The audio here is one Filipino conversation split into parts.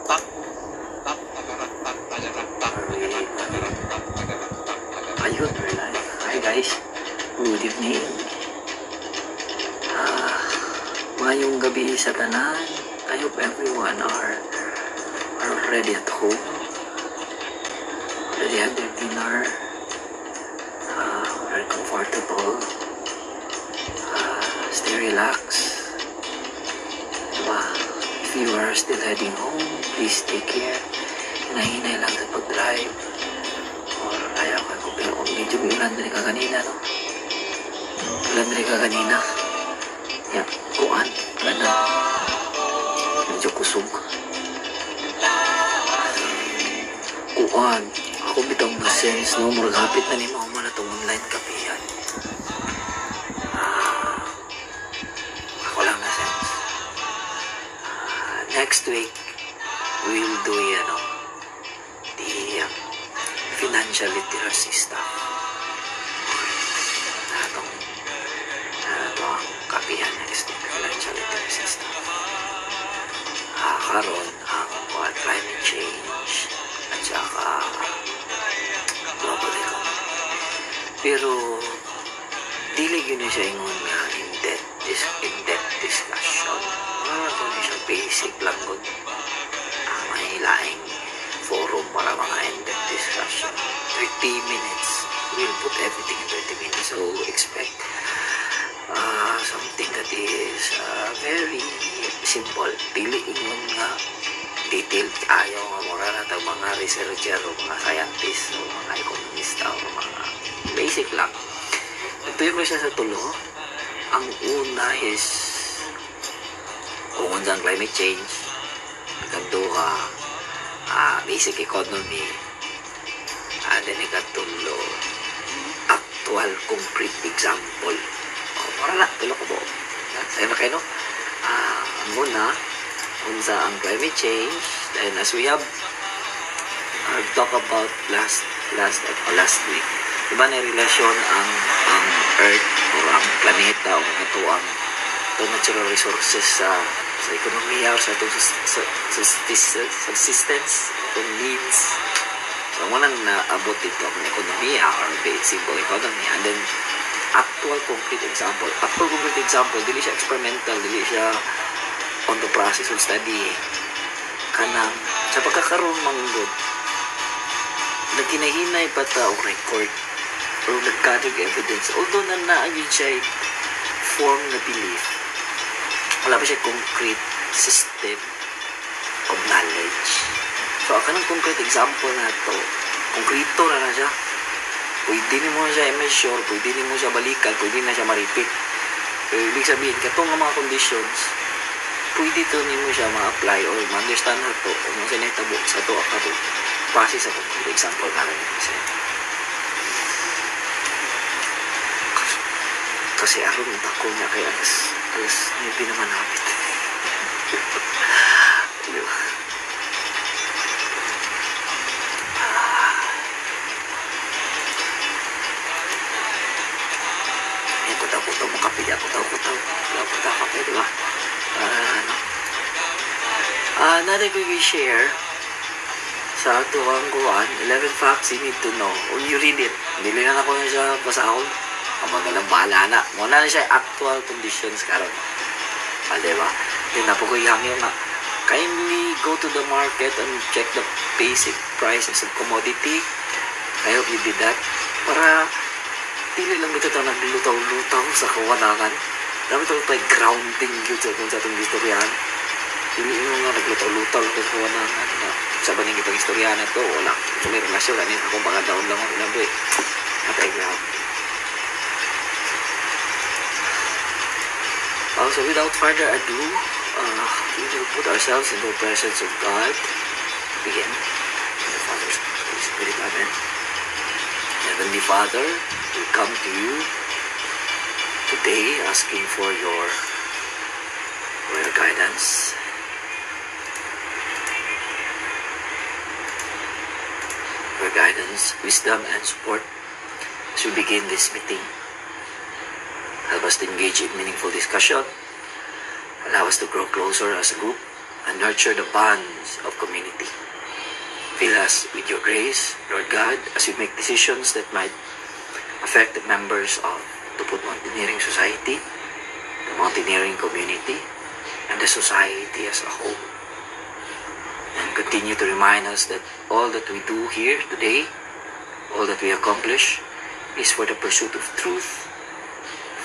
Ayun, we're live. Hi guys, good evening. Mayong gabi sa tanan. I hope everyone are already at home. Already have their dinner. Very comfortable. Stay relaxed. Diba? If you are still heading home, please take care. Hinahinay lang sa pag-drive. Or ayaw ka ko, pero medyo ulan rin ka kanina, no? Ulan rin ka kanina. Yan, kuan, kanan. Medyo kusog. Kuan, ako bitang na sense, no? Maragapit na ni Mama na itong online kapihan. Ako lang na sense. Next week, we'll do, the financial literacy stuff. Ito ang kapihan next week, financial literacy stuff. Karon ang climate change at saka global economy. Pero dili yun siya ingon nga in-depth discussion. Ito siya basic lang kung may laing forum para mga in-depth discussion. 30 minutes. We'll put everything in 30 minutes. So expect something that is very simple. Dili ingon nga detailed ayaw nga mura na itong mga researcher o mga scientist o mga economista o mga basic lang. Nagtuyo ko siya sa tulo. Ang una is kung ang climate change, ikaduha basic economy, and then ikatulo actual concrete example. Para na, tulo ko po. Sa'yo na kayo, no? Ang una, unsa ang climate change, then as we have talked about last week, diba na relasyon ang Earth o ang planeta o ito ang natural resources sa ekonomiya o sa itong subsistence, itong needs. So, munang naabot ito ang ekonomiya or simple economy, and then actual concrete example. Actual concrete example, dili siya experimental, dili siya on the process of study. Kanang sa pagkakaroon manggod, nagkinahinay pa ta o record or nagkatag evidence, although na naagin siya form na belief, wala pa siya concrete system of knowledge. So kanang concrete example na to, konkrito na siya. Pwede ni mo siya i-measure, pwede ni mo siya balikan, pwede na siya ma-repeat. So, ibig sabihin, katong mga conditions, pwede to ni mo siya ma-apply or ma-understand na to o mo siya naitabo sa to ako process ako. For example, para niyo kasi. Kasi aron ako niya kaya alas hindi naman hapit. Diba? Another ko i-share sa tuwang kuwan, 11 facts you need to know. When you read it, hindi na ako na siya basahon. Ang mga bahala na. Muna na siya actual conditions karon. Diba? Then na po ko ihangyo nga, kindly go to the market and check the basic prices of commodity. I hope you did that. Para dili lang ito naglulutaw-lutaw sa kawanangan. Dami ito tayo grounding yun sa itong historian. Hindi mo nga naglutaw-lutaw sa kawanangan na sa baning itong historian na ito, wala. So may relasyon na niya akong mga daon lang ako lang doon. Natay grounding. So without further ado, we will put ourselves in the presence of God. Begin. In the Father's Holy Spirit. Amen. Heavenly Father, we come to you today asking for your guidance, wisdom, and support as we begin this meeting. Help us to engage in meaningful discussion. Allow us to grow closer as a group and nurture the bonds of community. Fill us with your grace, Lord God, as we make decisions that might affect the members of Tuput Mountaineering Society, the mountaineering community, and the society as a whole. And continue to remind us that all that we do here today, all that we accomplish, is for the pursuit of truth,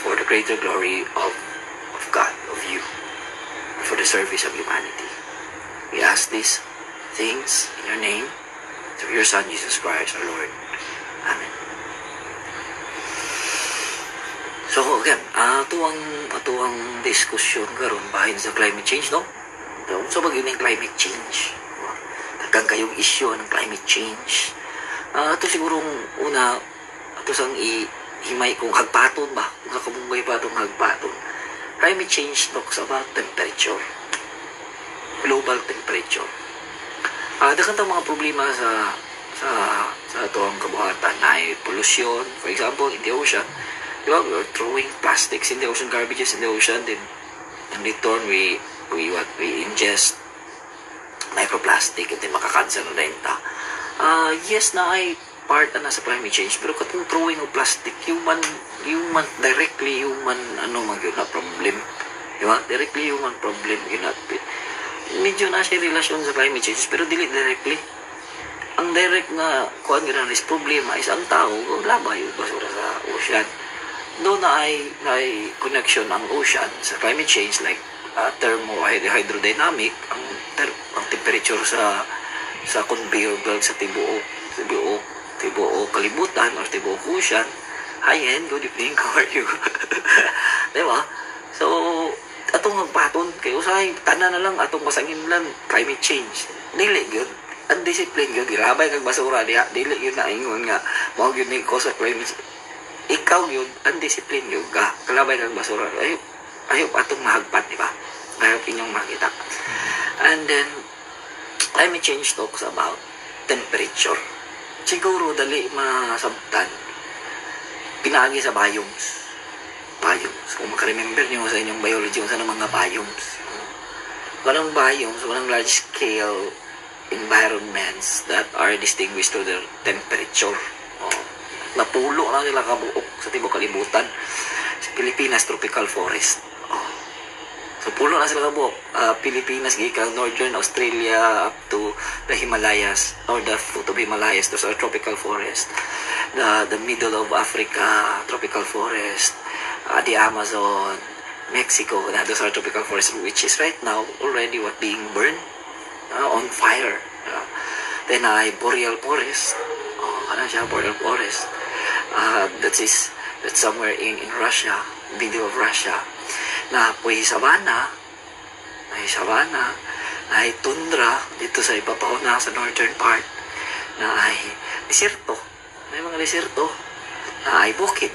for the greater glory of God, of you, and for the service of humanity. We ask these things in your name, through your Son, Jesus Christ, our Lord. Amen. So again, atuang diskusyon karon bahin sa climate change, no? So bagyo ng climate change. Tagang kayong issue ng climate change. Ito sigurong una, ito sang himay kung hagpaton ba? Kung kabumbay pa itong hagpaton. Climate change talks about temperature. Global temperature. Daghang mga problema sa itong kabuhatan ay pollution. For example, in the ocean, di ba, we're throwing plastics in the ocean, garbages in the ocean, then in return, we ingest microplastic, and then makakancer na rin ta. Yes na ay part na sa climate change, pero katong throwing of plastic, directly human, yun na problem. Di ba? Directly human problem, yun na. Medyo na siya relasyon sa climate change, pero dili directly. Ang direct na kuan gina is problema is ang tao, labay yung basura sa ocean. Doon na ay connection ang ocean sa climate change, like hydrodynamic, ang temperature sa conveyor belt sa tibuok kalibutan or tibuok ocean. Hi-end, good evening, how are you? Diba? So, atong magpaton kayo sa tanan na lang atong masangin lang climate change. Dili yun. Undiscipline yun. Girabay kag basura diha. Dili yun na ingon nga. Mao yun ni cause of climate change. Ikaw yun, undiscipline yun ka. Kalabay kag basura. Ayop atong mahagpat, di ba? Ayop inyong makita. And then, climate change talks about temperature. Siguro dali masabtan. Pinaagi sa biomes. Kung makaremember nyo sa inyong biology, sa mga biomes. Walang biomes, walang large-scale environments that are distinguished through their temperature. Napulo lang sila kabuok sa tibok kalibutan. Sa Pilipinas, tropical forest. So, pulo na sila kabuok. Pilipinas, gikan Northern Australia up to the Himalayas, or the foot of Himalayas, those are tropical forest. The middle of Africa, tropical forest. The Amazon, Mexico, those are tropical forests, which is right now already being burned, on fire. Then boreal forest. Boreal forest. That's somewhere in Russia, middle of Russia. Na may sabana, ay tundra dito sa ibabaw na sa northern part, na ay desierto. May mga desierto na ay bukid.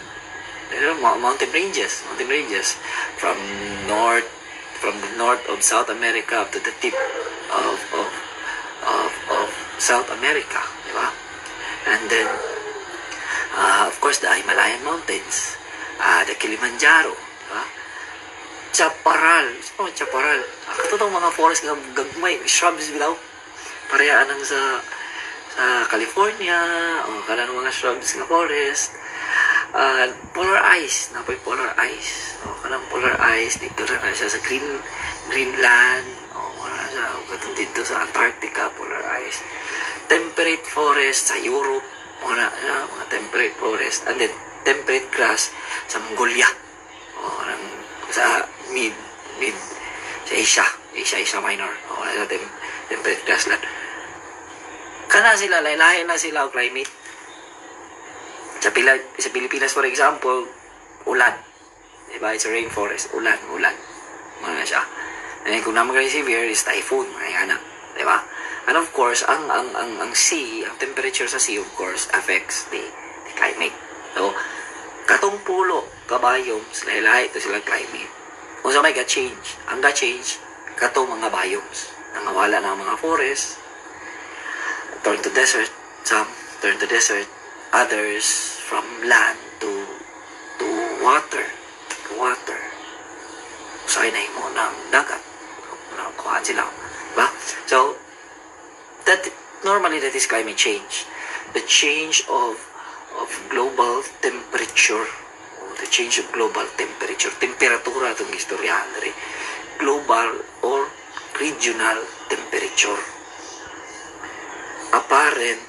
Mountain ranges from the north of South America up to the tip of South America, di ba? And then of course the Himalayan mountains, the Kilimanjaro, di ba? Chaparral. Katotong mga forest nga gagmay, shrubs bitaw. Parehaan ng sa California, o kanang mga shrubs nga forest. Polar ice, napoy polar ice. O kanang polar ice dito na siya sa Greenland, o wala siya katong dito sa Antarctica, polar ice. Temperate forest sa Europe, wala siya mga temperate forest. And then temperate grass sa Mongolia, o kanang sa mid sa Asia Minor, o wala sa temperate grassland. Kana sila, lahi na sila o climate. Sa Pilipinas, for example, ulan. Diba? It's a rainforest. Ulan. Mga siya. And then, kung naman kayo severe, is typhoon. Mga anak. Diba? And of course, ang sea, ang temperature sa sea, of course, affects the climate. So, katong pulo, kabayoms, lahi-lahi ito silang climate. Kung sa may ga-change, ang ga-change, katong mga biomes. Nangawala ng mga forest, turn to desert, some turn to desert, others from land to water. Usay na mo ng dagat. Kuhaan sila. So, that normally that is climate change. The change of global temperature, or the change of global temperature, temperatura itong istoryahan rin. Global or regional temperature. Apparent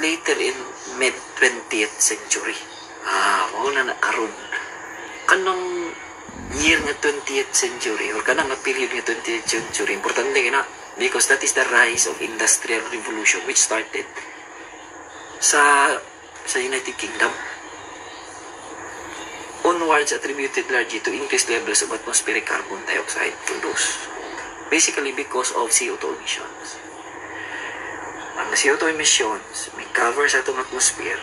later in mid-20th century. Mauna na karon. Kanang year nga 20th century or kanang nga period nga 20th century, importante na because that is the rise of industrial revolution which started sa United Kingdom. Onwards attributed largely to increased levels of atmospheric carbon dioxide produced. Basically because of CO2 emissions. Ang CO2 emissions may cover sa itong atmosphere.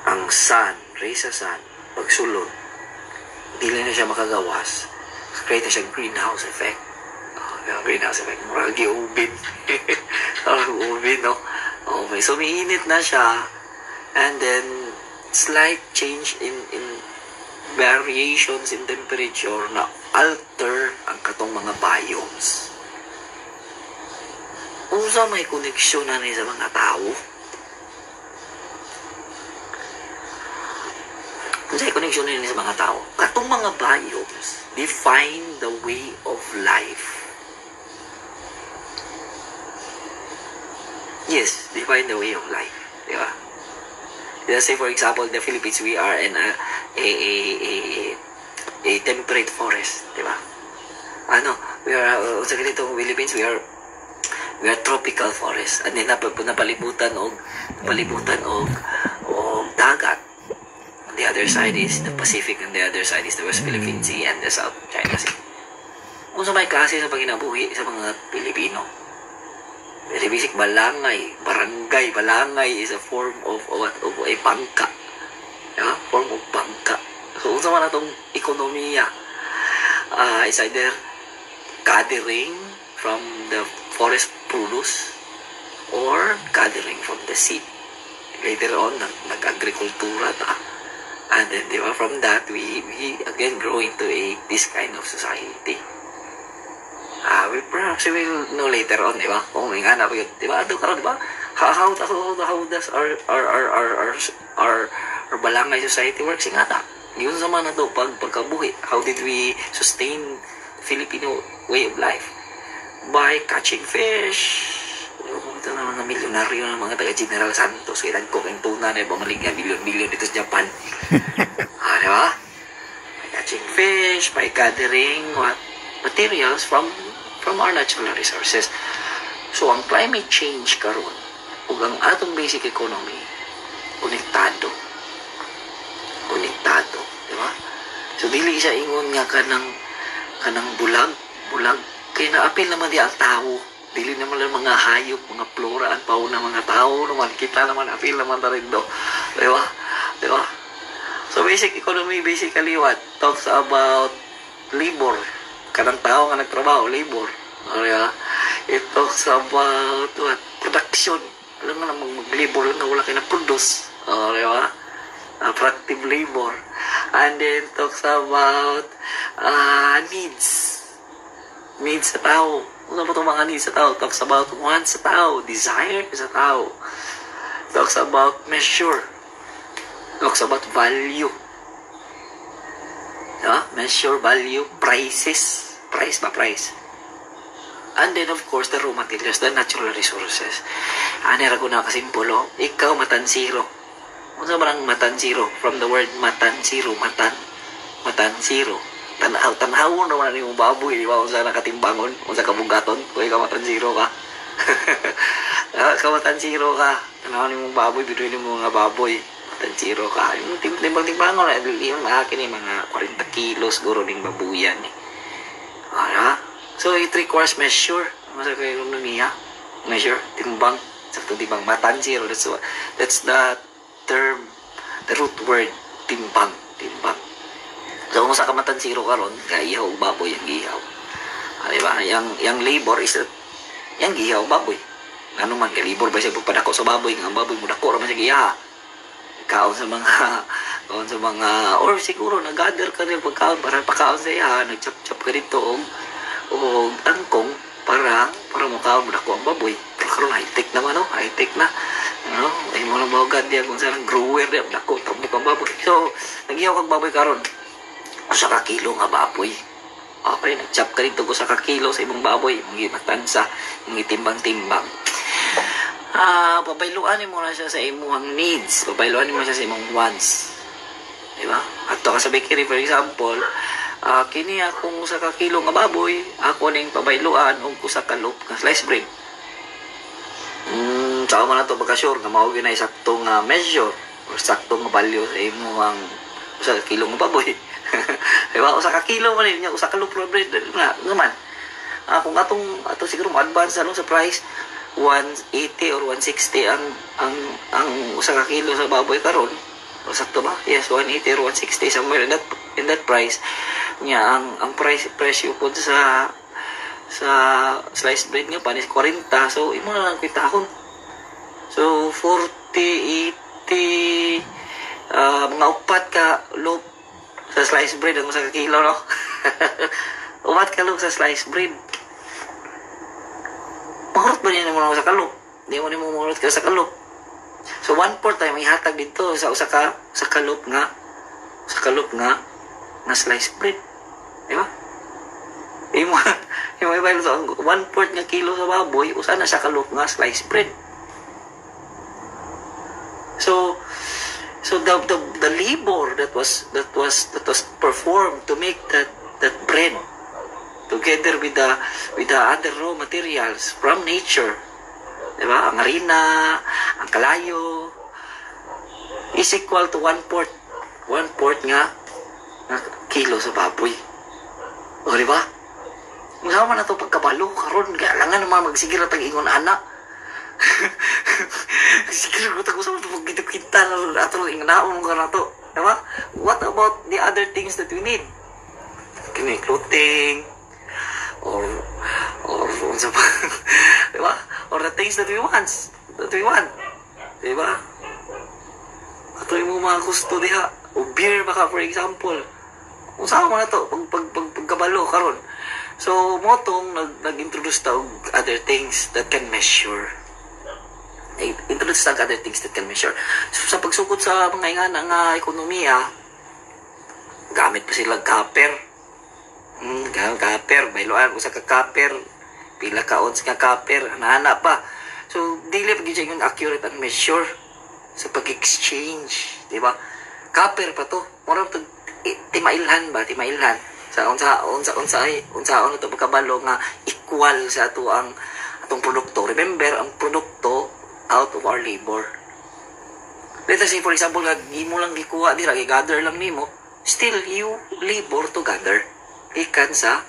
Ang sun, rays sa sun, pagsulod, dili na siya makagawas. Create na siya greenhouse effect. Greenhouse effect. Murag giubin. Ubin, no? Okay, so may init na siya. And then, slight change in variations in temperature na alter ang katong mga biomes. Unsa may koneksyon na sa mga tao? Unsa may koneksyon na sa mga tao? Katong mga biomes define the way of life. Yes, define the way of life. Di ba? Let's say for example, the Philippines, we are in a temperate forest, di ba? We are sa ganitong Philippines, we are tropical forest. And then napalibutan og dagat. On the other side is the Pacific, and the other side is the West Philippine Sea and the South China Sea. Kung sa may klase sa paginabuhi sa mga Pilipino, very basic, barangay is a form of a bangka. Yeah? Form of bangka. So, unsa man atong ekonomiya? Is either gathering from the forest produce or gathering from the sea. Later on, nag-agrikultura ta. And then, di ba, from that, we again grow into this kind of society. Perhaps we will know later on, di ba? Kung may hanap yun, di ba? Ito karon, di ba? How does our balangay society works? Nga ta. Yun sa man na ito, pagkabuhi. How did we sustain Filipino way of life? By catching fish. Ito na mga milyonaryo ng mga taga-General Santos. Kaya nagkok ang tuna na bumalik nga milyon-milyon dito sa Japan. Di ba? By catching fish, by gathering materials from our natural resources. So, ang climate change karon ug ang atong basic economy, konektado. Di ba? So, dili siya ingon nga kanang bulag. Kaya naapil naman di ang tao. Dili naman lang mga hayop, mga flora, ang pauna mga tao naman. Kita naman, apil naman ta rin do. Di ba? So, basic economy, basically what? Talks about labor. Kanang tao nga nagtrabaho, labor. Diba? It talks about what? Production. Alam mo na, mag-labor lang na wala kayo na-produce. Diba? Productive labor. And then talks about needs. Needs sa tao. Ano ba itong mga needs sa tao? Talks about wants sa tao. Desire sa tao. Talks about measure. Talks about value. Measure, value, prices. Price. And then, of course, the raw materials, the natural resources. Anira ko na kasimpolo. Ikaw, matansiro. Ano sa barang matansiro? From the word matansiro. Matansiro. Tanahawon naman yung baboy. Di ba? Kung saan nakatimbangon. Kung saan kabugaton. Kung ikaw matansiro ka. Ikaw matansiro ka. Tanahawon yung baboy. Binuin mo mga baboy. Matansiro ka. Yung timbang-timbangon. Yung akin mga 40 kilos. Guro ng babuyan. So, it requires measure. Ano sa ekonomiya? Measure. Timbang. Sakto timbang. Matansiro. That's the term. The root word. Timbang. So, kung sa kamatansiro ka ron, kaihaw baboy ang gihaw. Diba? Yang labor is yang gihaw baboy. Ano man, labor ba siya pagpadako sa baboy? Ang baboy mo dako naman siya giha. Kaon sa mga, or siguro, nag-gather ka rin pagkaon para pagkaon sa iya, nag-chop-chop ka dito o angkong para mukhaon mo dako ang baboy. Karon high-tech naman, no? High-tech na. Ano? Ay mo lang bawagad diya kung saan grower diya. Dako, tabok ang baboy. So, nag-ihaw kag baboy karon. Usa ka kilo nga baboy. Okay, nag-chop ka dito ko sa kakilo sa ibang baboy. Mga matansa, mga timbang-timbang. Pabayluan mo na siya sa imong needs. Pabayluan mo siya sa imong wants. Diba? Ato ka sa bakery, for example, kini akong usa ka kilo nga baboy, ako ning pabayluan og usa ka loaf nga sliced bread. Saka man nato pagka-sure nga mao gyud na saktong measure or saktong value sa imong usa ka kilo nga baboy. Diba? Usa ka kilo man niya, usa ka loaf of bread na naman. Kung ato siguro mo advance sa price 180 or 160 ang usa ka kilo sa baboy karon. O sakto ba? Yes, 180 or 160 somewhere in that price. Nya ang presyo po sa sliced bread nga panis 40. So imo na lang kitahon. So 40, 80 mga upat ka loaf sa sliced bread ang usa ka kilo, no? Upat ka loaf sa sliced bread. Mahurot ba niya naman sa kalop? Hindi mo nimo mahurot ka sa kalop. So 1/4 tayo may hatag dito sa usa ka sa kalop nga na sliced bread. Di ba? Imo ibaylo sa 1/4 nga kilo sa baboy usa na sa kalop nga sliced bread. So the labor that was performed to make that bread together with the other raw materials from nature, diba? Ang harina, ang kalayo is equal to 1/4 nga kilo sa baboy. O diba? Masama na ito pagkabalo karon kailangan naman magsigil at ingon anak. Siguro ko tago sa mga kita na ato ingnaon ka na to, diba? What about the other things that we need? Kini clothing or sa pa, diba? Or the things that we want, diba? Ato yung mga gusto diha, o beer baka for example, kung saan mo na to pagkabalo karon. So mo tong nag-introduce ta og other things that can measure. Introduce ta other things that can measure. So, sa pagsukod sa mga ingana nga ekonomiya, gamit pa sila copper. Copper, bayloan usa ka copper, pila ka ounce nga copper, ana pa. So dili pa gyud yung accurate ang measure sa pag-exchange, di ba? Copper pa to, mura to timailhan sa unsa to pagkabalo nga equal sa ato ang atong produkto. Remember, ang produkto out of our labor. Let's say for example, imo lang gikuha dira, gi-gather lang nimo, still you labor to gather. Ikan sa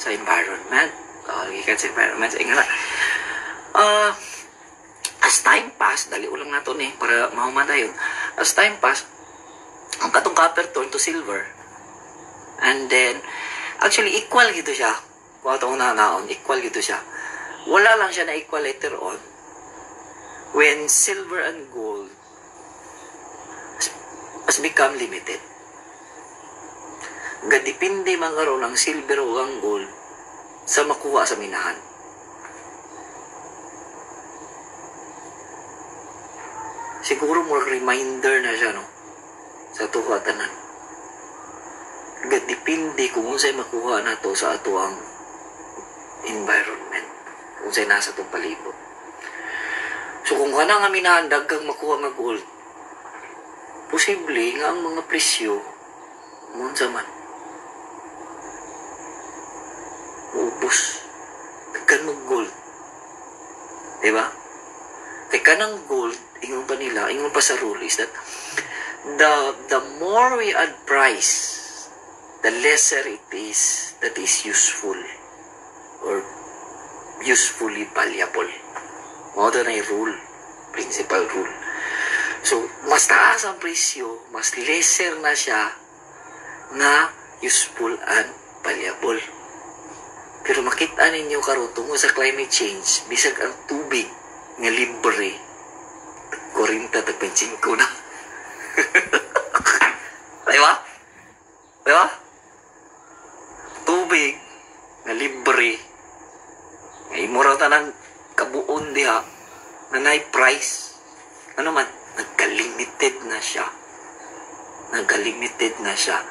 environment. Ikan sa environment. As time pass, dali ulang nato ni para mahuman tayo. As time pass, ang katong copper turn to silver. And then, actually, equal gito siya. Kung atong naon, equal gito siya. Wala lang siya na equal later on. When silver and gold has become limited. Gadipindi man karon ang silver o ang gold sa makuha sa minahan. Siguro mo reminder na siya, no? Sa tuwa tanan. Gadipindi kung unsay makuha na to sa ato ang environment. Kung unsay nasa itong palibot. So kung ka na nga minahan, dagang makuha nga gold, posible nga ang mga presyo mo sa man. Ubus. Kan mo gold. Diba? Kaya kanang gold, ingon pa nila, ingon pa sa rule is that the more we add price, the lesser it is that is useful or usefully valuable. Mo na yung rule, principal rule. So, mas taas ang presyo, mas lesser na siya na useful and valuable. Pero makita ninyo karon tungkol sa climate change, bisag ang tubig nga libre, 40-25 na. Diba? Diba? Tubig nga libre, Ay mo raw tanang kabuon diha na nay price. Ano man, nagka-limited na siya. Nagka-limited na siya.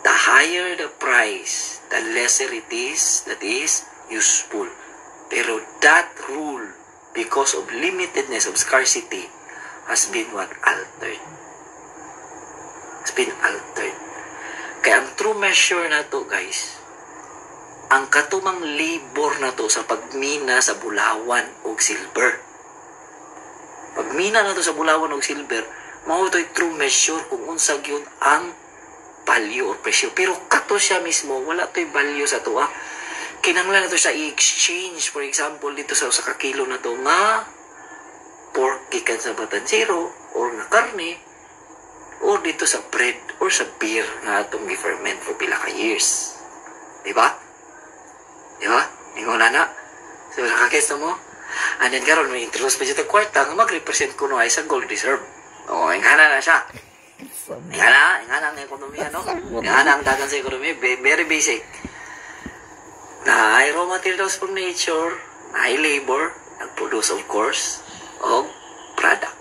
The higher the price, the lesser it is that is useful. Pero that rule, because of limitedness, of scarcity, has been what? Altered. Has been altered. Kaya ang true measure na to, guys, ang katumang labor na to sa pagmina sa bulawan o silver. Pagmina na to sa bulawan o silver, mao to'y true measure kung unsag yun ang value or presyo. Pero kato siya mismo, wala to'y value sa to. Kinanglan na to siya i-exchange. For example, dito sa kakilo na to nga pork gikan sa Batancero or nga karne or dito sa bread or sa beer nga itong gi-ferment for pila ka years. Diba? Diba? Ingon na. So, nakakita mo? And then karon may introduce pa siya kwarta nga mag-represent ko no ay sa gold reserve. O, ingana na siya. Ingana ang ekonomiya, no? Ingana ang dagan sa ekonomiya. Very basic. Na ay raw materials from nature, na ay labor, nag-produce of course, of product.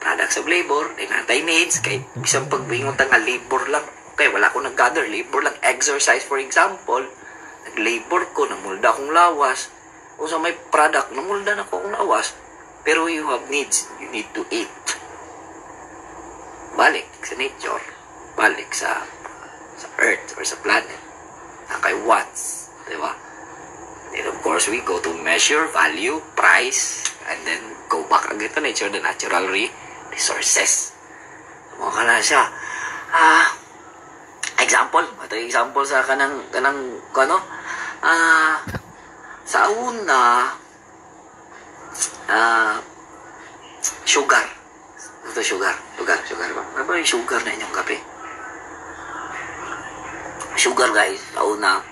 Products of labor, inantay needs, kay isang pagbingon nga labor lang. Okay, wala ko nag-gather, labor lang. Exercise, for example, nag-labor ko, namulda akong lawas. O sa may product, namulda na ko akong lawas. Pero you have needs, you need to eat. Balik sa nature, balik sa earth or sa planet. Na kay wants, di ba? And of course, we go to measure, value, price, and then go back again to nature, the natural resources. Mukha na siya. Example. Ito yung example sa kanang sa una, sugar. Ito sugar ba? Ano ba yung sugar na inyong kape? Sugar, guys, sa una,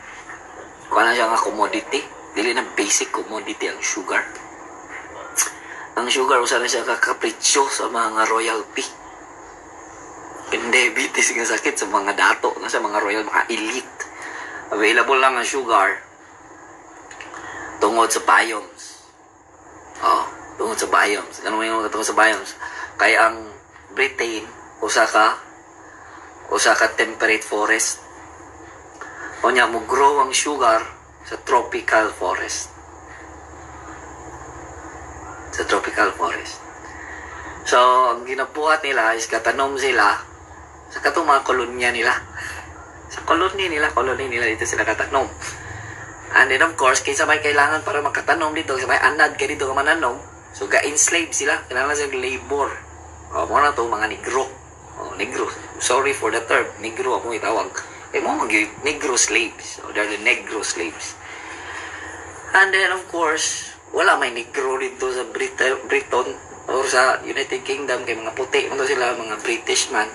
wala siya nga commodity. Dili na basic commodity ang sugar. Ang sugar, usa na siya kakapritsyo sa mga royalty. Diabetes nga sakit sa mga dato, sa mga royal, mga elite. Available lang ang sugar tungod sa biomes. Tungod sa biomes. Ano mo yung tungod sa biomes? Kaya ang Britain, usa ka temperate forest. O niya, mo grow ang sugar sa tropical forest. Sa tropical forest. So, ang ginabuhat nila is katanom sila sa katong mga kolonya nila. Sa kolony nila dito sila katanom. And then of course, kaysa may kailangan para makatanom dito, sa may anad kayo dito ka mananom, so ga-enslave sila, kailangan silang labor. Mo na to mga negro. Negro. Sorry for the term. Negro akong itawag. Mo negro slaves. They're the negro slaves. And then of course, wala may negro dito sa Britain or sa United Kingdom kay mga puti mo sila, mga British man.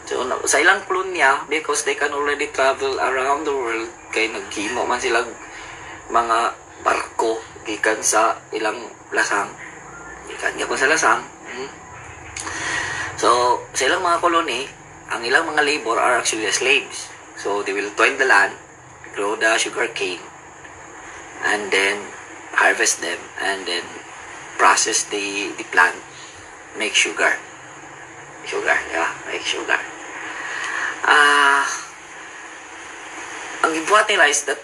So sa ilang kolonya, because they can already travel around the world, kay naghimo man sila mga barko gikan sa ilang lasang. Gikan sa lasang. So sa ilang mga kolony, ang ilang mga labor are actually the slaves. So they will toil the land, grow the sugar cane, and then harvest them, and then process the plant, make sugar. Make sugar. Ang gibuhat nila is that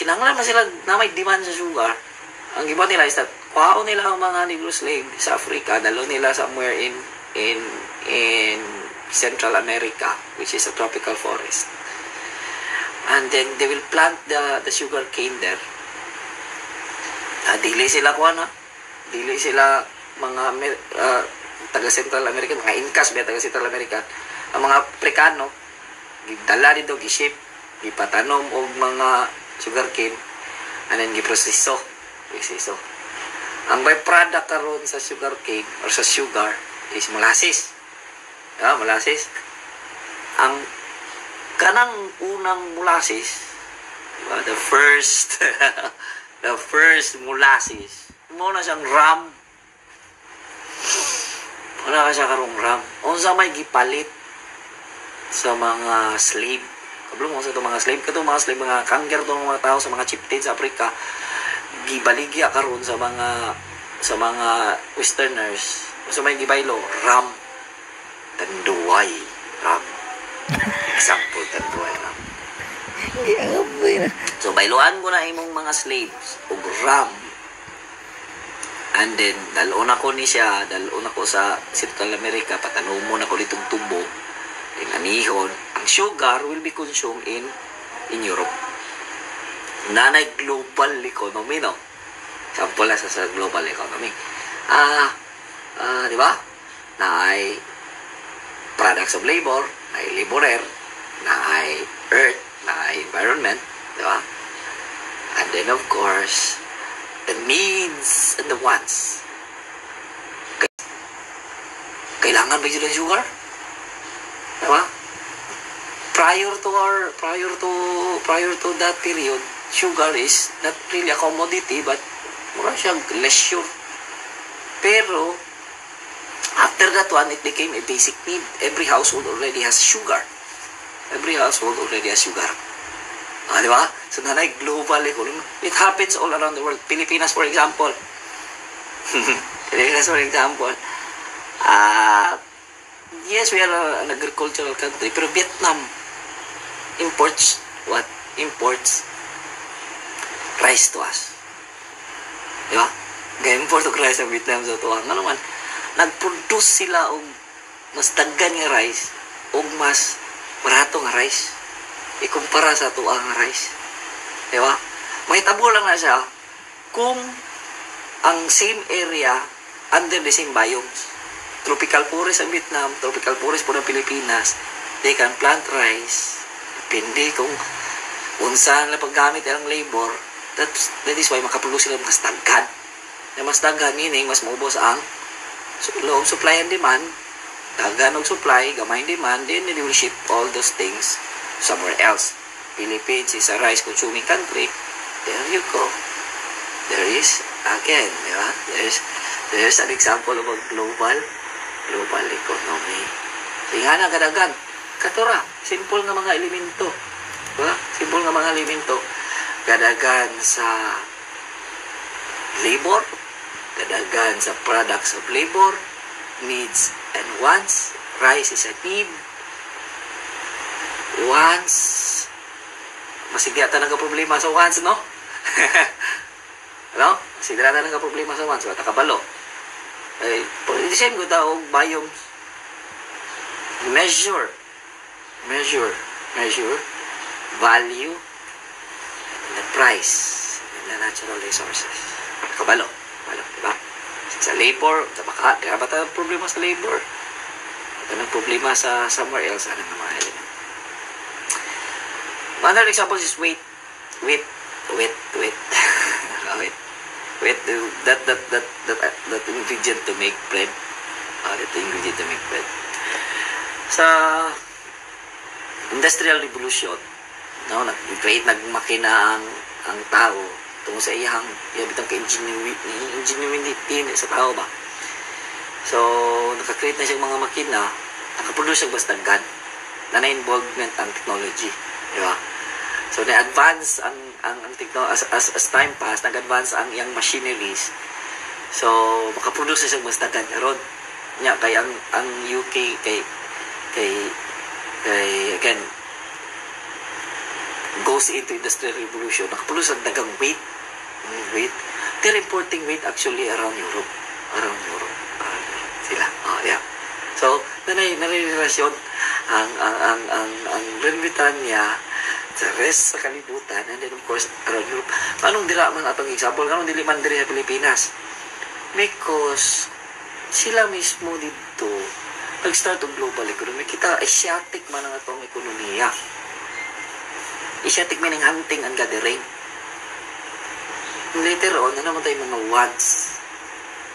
kinahanglan man sila na may demand sa sugar. Ang gibuhat nila is that kuhaon nila ang mga negro slave sa Africa, dalo nila somewhere in Central America, which is a tropical forest. And then they will plant the sugar cane there. Dili sila dili sila mga taga Central America, mga Incas ba taga Central America. Ang mga Africano gidala dito, giship, gipatanom og mga sugar cane, and then giproseso. Ang byproduct karon sa sugar cane or sa sugar is molasses. Molasses. Ang kanang unang molasses, diba? The first molasses, mo na siyang ram. Wala ka siya karong ram. Unsa may gipalit sa mga slave. Kablo mo sa itong mga slave. Mga slave, mga kangger itong mga tao sa mga chieftains sa Africa. gibaligya karon sa mga westerners sa may gibaylo ram tanduay ram example tanduay ram so bayloan mo na imong mga slaves og ram and then dalon ako sa Central America patanumon ako ditong tubo then anihon ang sugar will be consumed in Europe nanay global economy no sample na sa global economy di ba na ay products of labor na ay laborer na ay earth na ay environment di ba and then of course the needs and the wants kailangan ba yun ng sugar di ba prior to that period sugar is not really a commodity but mura siyang leisure. Pero, after that one, it became a basic need. Every household already has sugar. Di ba? So, nanay, global economy. It happens all around the world. Pilipinas, for example. Yes, we are an agricultural country. Pero Vietnam imports what? Imports rice to us. Di ba? Ga-import og rice ang Vietnam sa tuwa. Nga naman, nag-produce sila og mas daggan nga rice og mas barato nga rice. Ikumpara sa tuwa nga rice. Di ba? May tabo lang na siya kung ang same area under the same biomes. Tropical forest ang Vietnam, tropical forest po ng Pilipinas, they can plant rice. Depende kung unsa na paggamit ang labor. That is why makaproduce sila mas daghan. Mas daghan meaning mas maubos ang loob supply and demand. Daghan og supply, gamay demand, then they will ship all those things somewhere else. Philippines is a rice consuming country. There you go. There is again, di ba? There's an example of a global economy. Tingnan na kadagan. Katora, simple nga mga elemento. Diba? Simple nga mga elemento. Kadagan sa labor, kadagan sa products of labor, needs and wants. Rice is a need. Wants. Masigata na ka problema sa wants, no? Ano? Masigata na ka problema sa wants. Wata kabalo. The same good og biomes. Measure value and the price and the natural resources. Kabalo, diba? Sa labor, kaya ba tayo problema sa labor? Ito ng problema sa somewhere else. Ano na mga element? Another example is weight. Wait. That ingredient to make bread. Sa Industrial Revolution, no, nagmakina ang tao tungkol sa iyang bitang ingenuity sa tao ba. So, naka-create na siyang mga makina, naka-produce siyang basta daghan na involvement ang technology, di ba? So, na-advance ang technology as time pass, nag-advance ang iyang machineries. So, maka-produce na siyang basta daghan karon. Nya kay ang UK kay again goes into Industrial Revolution, nakaproduce ang dagang wheat. They're importing wheat actually around Europe sila. Yeah. So nare-relasyon ang Gran Britanya sa rest sa kalibutan and then of course around Europe. Anong dira man atong example kanong dili man diri sa Pilipinas, because sila mismo dito nag-start ang global economy. Kita, Asiatic man ang atong ekonomiya. Asiatic meaning hunting and gathering. Later on, naman tayo mga wants.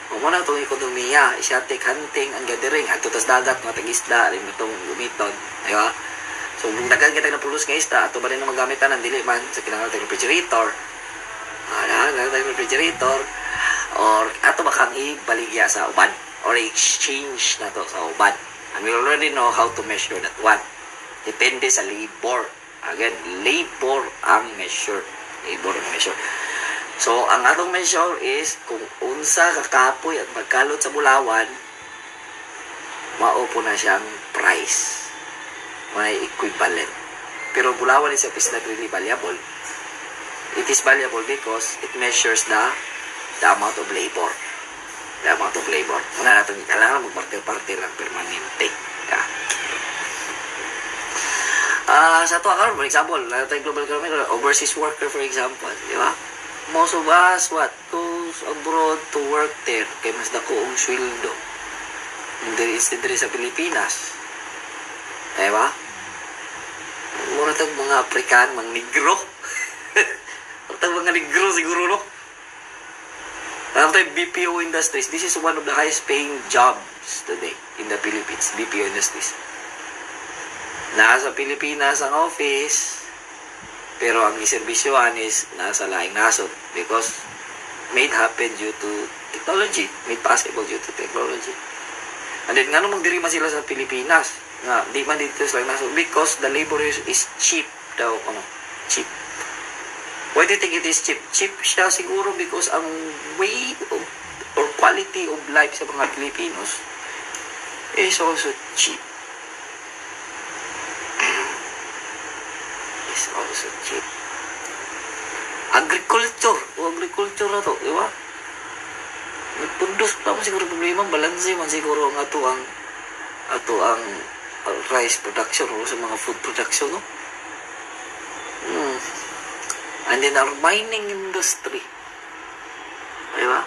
O mo na itong ekonomiya, Asiatic hunting and gathering. Ato tas dagat, mga tag-isda, rin itong gumiton. Diba? So, nagkagan kita na pulos ng isda, ato ba rin na magamitan ng dili man sa kinangal tayong refrigerator. Refrigerator. Or ato ba kang ibaligya sa uban? Or exchange na to sa uban. And we already know how to measure that one. Depende sa labor. Again, labor ang measure. So, ang atong measure is kung unsa kakapoy at magkalot sa bulawan, mao po na siyang price. May equivalent. Pero bulawan itself is not really valuable. It is valuable because it measures the amount of labor. The amount of labor. Muna natin, kailangan magpartil-partil lang permanente. Yeah. Sa ito, for example, natin global economy, overseas worker, for example, di ba? Most of us, goes abroad to work there. Kaya mas dako ang sweldo. Instead rin sa Pilipinas. Di ba? Mura itong mga African, mga negro. Mura itong mga negro siguro, no? After BPO industries, this is one of the highest paying jobs today in the Philippines, BPO industries. Nasa Pilipinas ang office, pero ang iservisyohan is nasa laing nasod because made happen due to technology, made possible due to technology. And then, nga naman diri man sila sa Pilipinas, nga, di man dito sila nasod because the labor is cheap daw, cheap. Why do you think it is cheap? Cheap siya siguro because ang way of, or quality of life sa mga Filipinos is also cheap. Is also cheap. Agriculture na to, di ba? Nagpundos pa mo siguro problema, balanse man siguro ang ato ang rice production o sa mga food production, no? And then our mining industry. Di ba?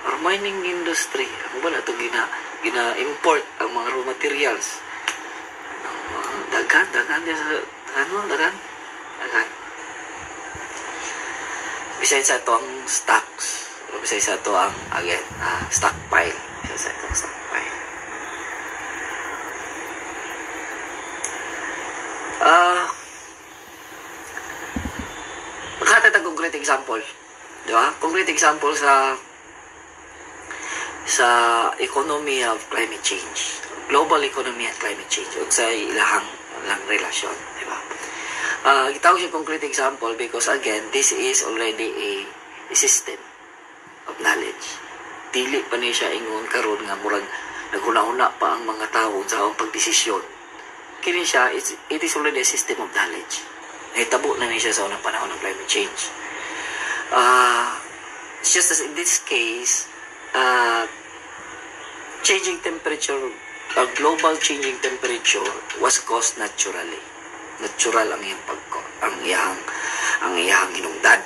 Our mining industry. Ano ba na ito gina-import ang mga raw materials? Dagan. Besides sa ito ang stocks. Besides sa ito ang, again, stockpile. Besides sa ito ang stockpile. Magkatay ang concrete example. Di ba? Concrete example sa economy of climate change. Global economy at climate change. O sa ilahang relasyon. Di ba? Gitawag siya concrete example because again, this is already a system of knowledge. Dili pa niya siya ingon karon nga murag naghuna-una pa ang mga tao sa ang pagdesisyon. Kini siya, it is already a system of knowledge. Nahitabo na niya siya sa unang panahon ng climate change. It's just as in this case, changing temperature, global changing temperature was caused naturally. Natural ang iyang hinungdan.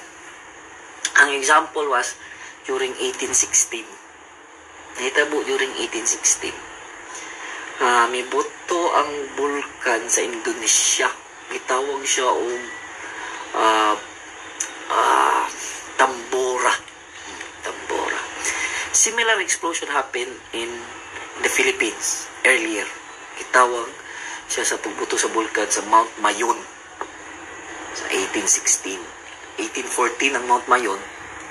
Ang example was during 1816. Nahitabo during 1816. May buto ang bulkan sa Indonesia. Gitawag siya Tambora. Similar explosion happened in the Philippines earlier. Gitawag siya sa pagbuto sa bulkan sa Mount Mayon sa 1816. 1814 ang Mount Mayon,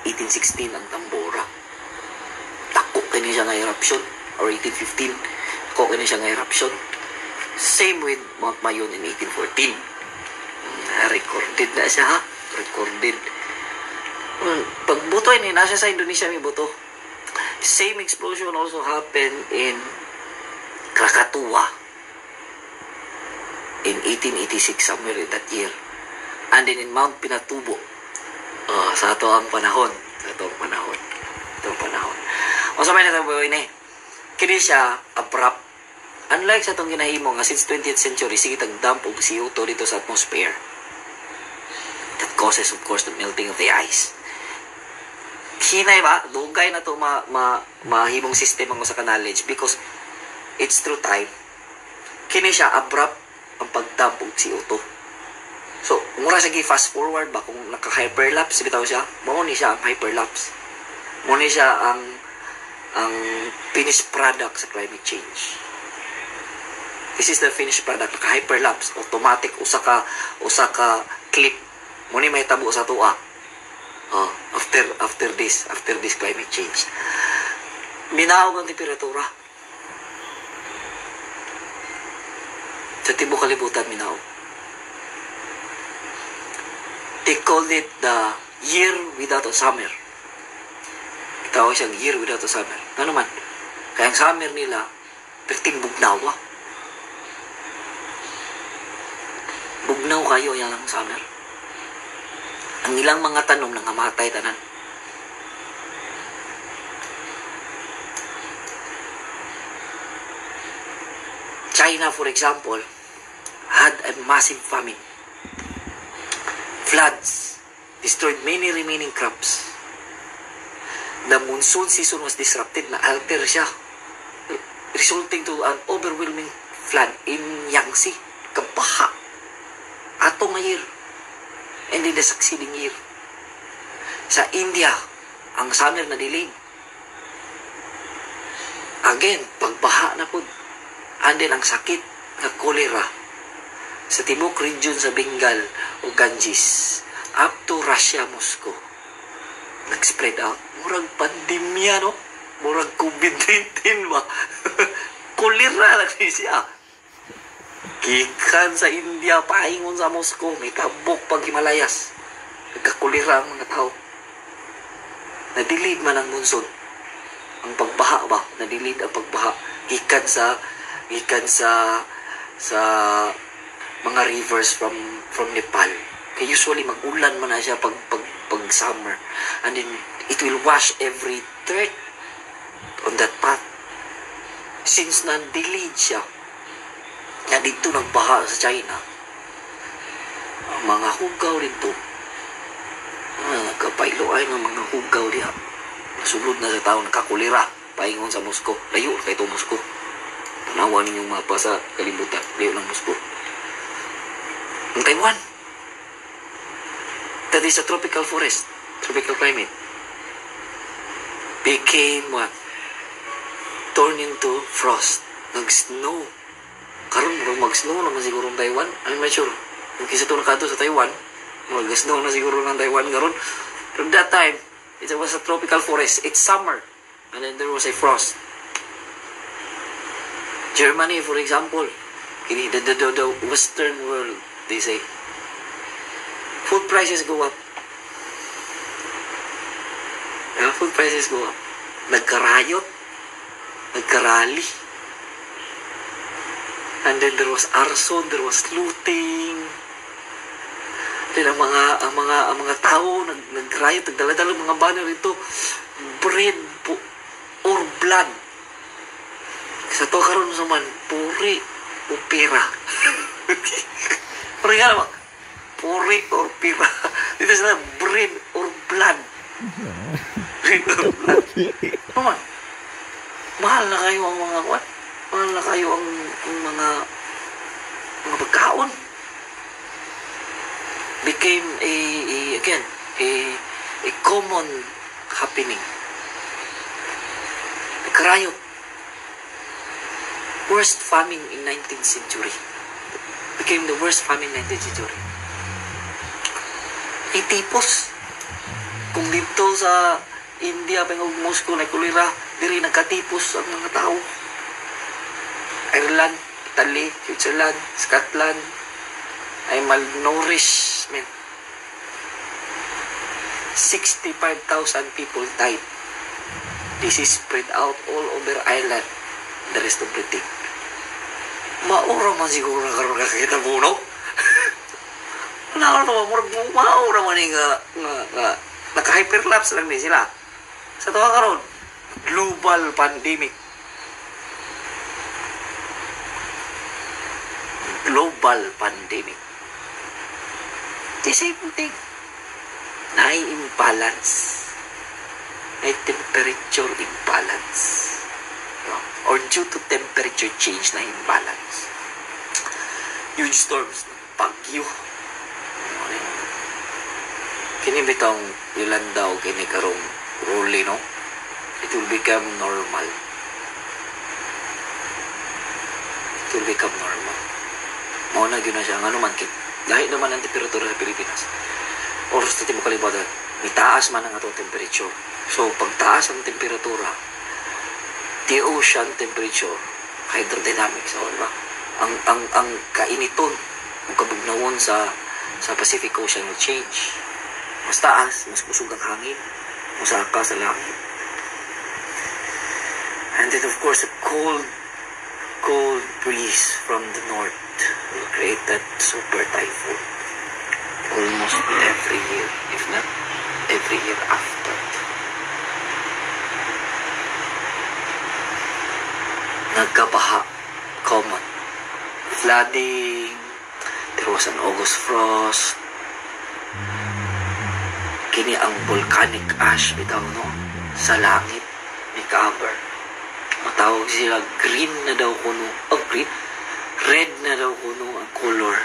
1816 ang Tambora. Tako kini siya nga eruption, or 1815 tako kini siya nga eruption. Same with Mount Mayon in 1814. Recorded na siya, ha? Recorded. Pagbuto ini nasa sa Indonesia may buto. Same explosion also happened in Krakatoa in 1886, somewhere in that year. And then in Mount Pinatubo, sa ato ang panahon. O sa may natabo ini, kini siya abrupt. Unlike sa itong ginahimo nga since 20th century, sige tag-dump of CO2 dito sa atmosphere. That causes, of course, the melting of the ice. Hinay ba? Dugay na ito mahimong system ang sa knowledge because it's through time. Kini siya abrupt ang pag-dump of CO2. So, mura siya fast forward ba kung naka-hyperlapse, bitaw siya, mao ni siya ang hyperlapse. Mao ni siya ang finished product sa climate change. This is the finished product, naka-hyperlapse, automatic, usa ka clip. Mao ni may tabo sa tuwa. After this climate change. Minahog ang temperatura. Sa tibuok kalibutan, minahog. They called it the year without a summer. Tawag siyang year without a summer. Ano man? Kaya ang summer nila, perting bugnaw. Bugnaw kayo yan ang summer. Ang ilang mga tanom nangamatay tanan. China, for example, had a massive famine. Floods destroyed many remaining crops. The monsoon season was disrupted, na-alter siya, resulting to an overwhelming flood in Yangtze. Kabaha. Atong year. And in the succeeding year. Sa India, ang summer na dilig. Again, pagbaha na po. And then, ang sakit na cholera sa tibok region sa Bengal o Ganges up to Russia, Moscow. Nag-spread out. Murag pandemya, no? Murag COVID-19 ba? Cholera lang siya. Gikan sa India, paingon sa Moscow, may tabok pag Himalayas. Nagkakulira ang mga tao. Nadilid man ang monsoon. Ang pagbaha ba? Nadilid ang pagbaha. Gikan sa mga rivers from Nepal. Kaya usually mag-ulan man na siya pag summer. And then it will wash every dirt on that path. Since na-delayed siya, kaya dito nagbaha sa China, ang mga hugaw dito, nagkapaylo ay ng mga hugaw diha. Nasulod na sa tao, nakakulira, paingon sa Moscow. Layo kay ito Moscow. Tanawan ninyong mapa sa kalibutan. Layo ng Moscow. Ang Taiwan, that is a tropical forest, tropical climate, became what? Turned into frost. Nag-snow. Karon mag-snow naman siguro ng Taiwan. I'm not sure. Kung kisa ito nakato sa Taiwan, mag-snow na siguro ng Taiwan karon. From that time, it was a tropical forest. It's summer. And then there was a frost. Germany, for example, the Western world, they say, food prices go up. Food prices go up. Nagkarayot. Nagkarali. And then there was arson, there was looting. Then ang mga tao nagrayot, nagdala-dala mga banner ito, bread or blood. Sa to karon sa man, puri o pera. Puri nga naman, puri or pera. Dito sila, bread or blood. Bread or blood. Naman, mahal na kayo ang mga what? Mahal na kayo ang mga pagkaon. Became a common happening. Nagkarayot. Worst famine in 19th century. Became the worst famine in 19th century. Itipos. Kung dito sa India, pangog Moscow, na kulira, diri nagkatipos ang mga tao. Ireland, Italy, Switzerland, Scotland, ay malnourishment. 65,000 people died. This is spread out all over Ireland, the rest of Britain. Maura man siguro na karoon kakakita mo, no? Maura man nga naka-hyperlapse lang din sila. Sa tawa karoon, global pandemic. Global pandemic. The same thing. Na-imbalance. Temperature imbalance. Or due to temperature change na imbalance. Huge storms. Bagyo. Kini bitong Yolanda o kini karong Ruli, no? It will become normal. It will become normal. Mauna yun na siya. Ano man, dahil naman ang temperatura sa Pilipinas. Oras na mo kalimutan, may taas man ang atong temperature. So, pag taas ang temperatura, the ocean temperature, hydrodynamics, ba? Ang kainiton, ang kabugnawon sa Pacific Ocean will change. Mas taas, mas kusog ang hangin. Musaka sa langit. And then of course, a cold breeze from the north will create that super typhoon. Almost every year, if not every year after. Nagkabaha, common. Flooding, there was an August frost. Kini ang volcanic ash bitaw no sa langit ni cover. Matawag sila green na daw kuno. Oh, green. Red na daw kuno ang color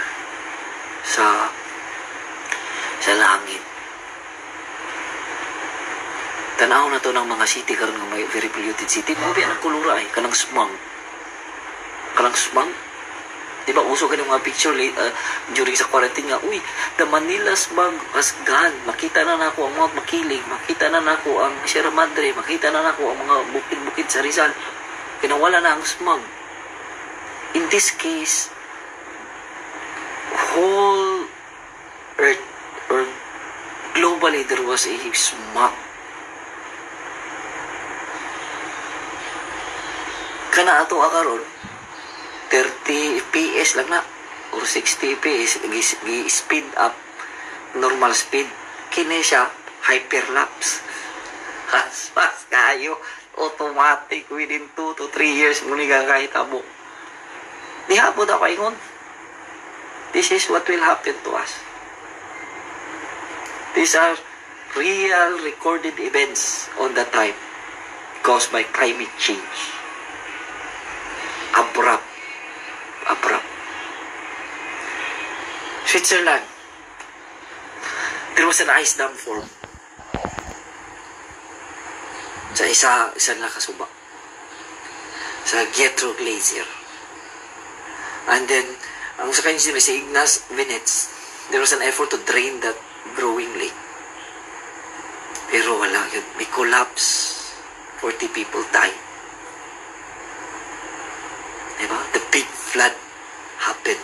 sa langit. Tanaw na to ng mga city karon nga may very polluted city. Mao biya ang kulura ay kanang smog. Kanang smog. Di ba uso ka ng mga picture during sa quarantine nga, uy, the Manila smog has gone. Makita na nako ang Mount Makiling, makita na nako ang Sierra Madre, makita na nako ang mga bukid-bukid sa Rizal. Kinawala na ang smog. In this case, whole Earth or globally there was a smog. Kana ato akaron 30 fps lang na or 60 fps speed up normal speed kini siya hyperlapse pas kayo automatic within 2 to 3 years muni ka kahit abo di hapon ako ingon this is what will happen to us. These are real recorded events on the time caused by climate change. Abrupt. Switzerland. There was an ice dam form. Sa isa na kasuba. Sa Gietro Glacier. And then, ang sa kanya si Ignace Venets, there was an effort to drain that growing lake. Pero wala yun. May collapse. 40 people died. Diba? The big flood happened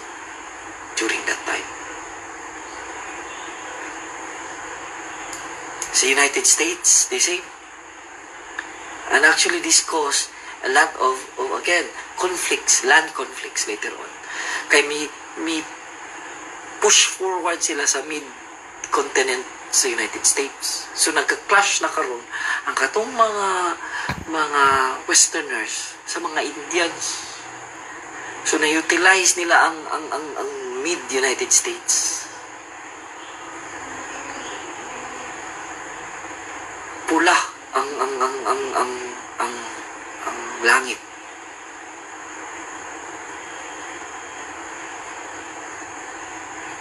during that time. Sa United States, the same. And actually, this caused a lot of again, conflicts, land conflicts later on. Kaya may push forward sila sa mid-continent sa United States. So, nagka-clash na karon ang katong mga Westerners sa mga Indians. So, na-utilize nila ang mid-United States. Pula ang langit.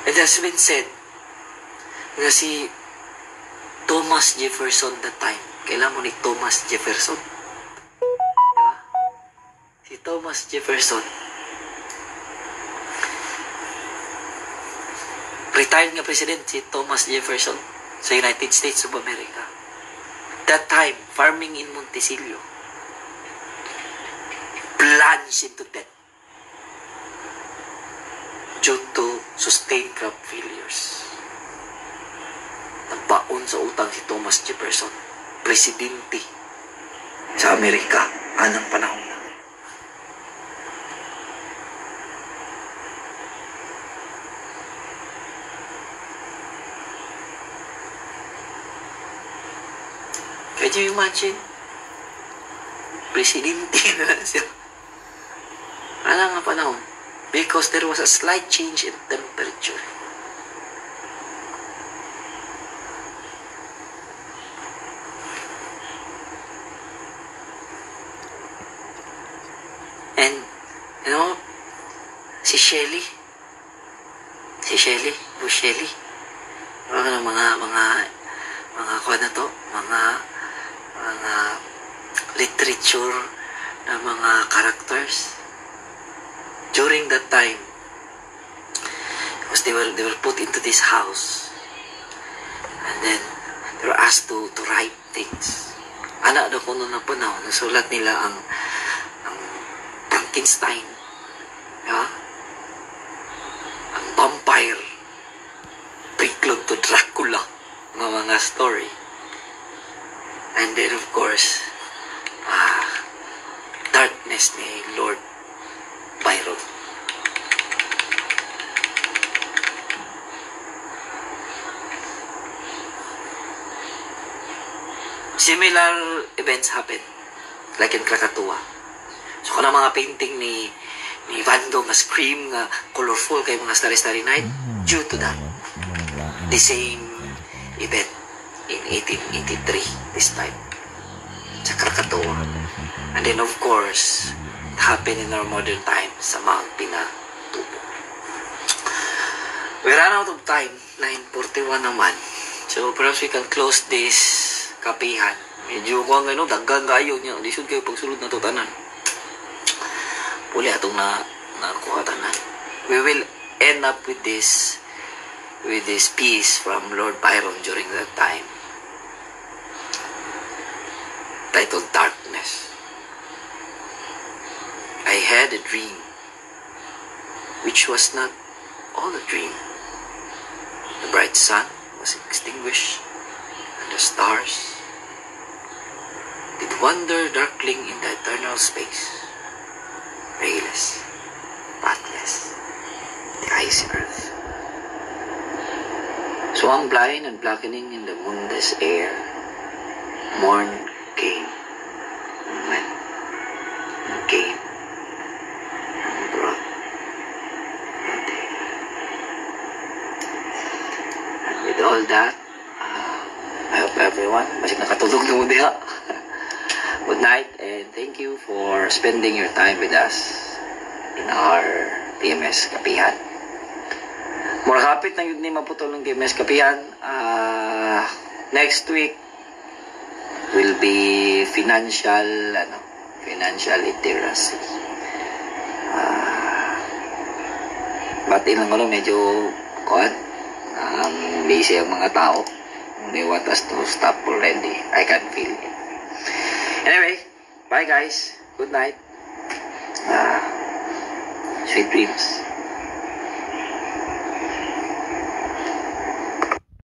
It has been said na si Thomas Jefferson that time. Kailan mo ni Thomas Jefferson? Diba? Si Thomas Jefferson. Retired nga president si Thomas Jefferson sa United States of America. That time, farming in Montesillo plunged into debt due to sustained crop failures. Nagbaon sa utang si Thomas Jefferson, presidente sa Amerika anang panahon na. Can you imagine? Presidente na lang siya. Alam nga panahon. Because there was a slight change in temperature. And, you know, si Shelley, mga kuha na to, mga literature na mga characters during that time, because they were put into this house and then they were asked to write things. Ana daw kuno na panahon nasulat nila ang Frankenstein, yeah? Ang vampire, prequel to Dracula, mga mga story. And then of course, darkness ni Lord Byron. Similar events happen, like in Krakatoa. So, kung mga painting ni Van Gogh nga scream nga colorful kay mga Starry Night, due to that, the same event in 1883, this time, sa Krakatoa. And then, of course, it happened in our modern time sa Mount Pinatubo. We ran out of time, 9:41 naman. So, perhaps we can close this kapihan. Medyo ko ang daggan kayo niya. Lisod kayo pagsulod na ito tanan. Puli atong nakuha tanan. We will end up with this piece from Lord Byron during that time. Titled Darkness. I had a dream, which was not all a dream. The bright sun was extinguished, and the stars did wander darkling in the eternal space, rayless, pathless, the icy earth. Swung blind and blackening in the moonless air, morn came and went, and came and brought no day. And with all that, I hope everyone, masig nakatulog na mo diha. Good night, and thank you for spending your time with us in our TMS Kapihan. Mura kapit na yun ni maputol ng TMS Kapihan. Next week will be financial literacy. But ilang medyo busy ang mga tao. They want us to stop already. I can feel it. Anyway, bye guys. Good night. Sweet dreams.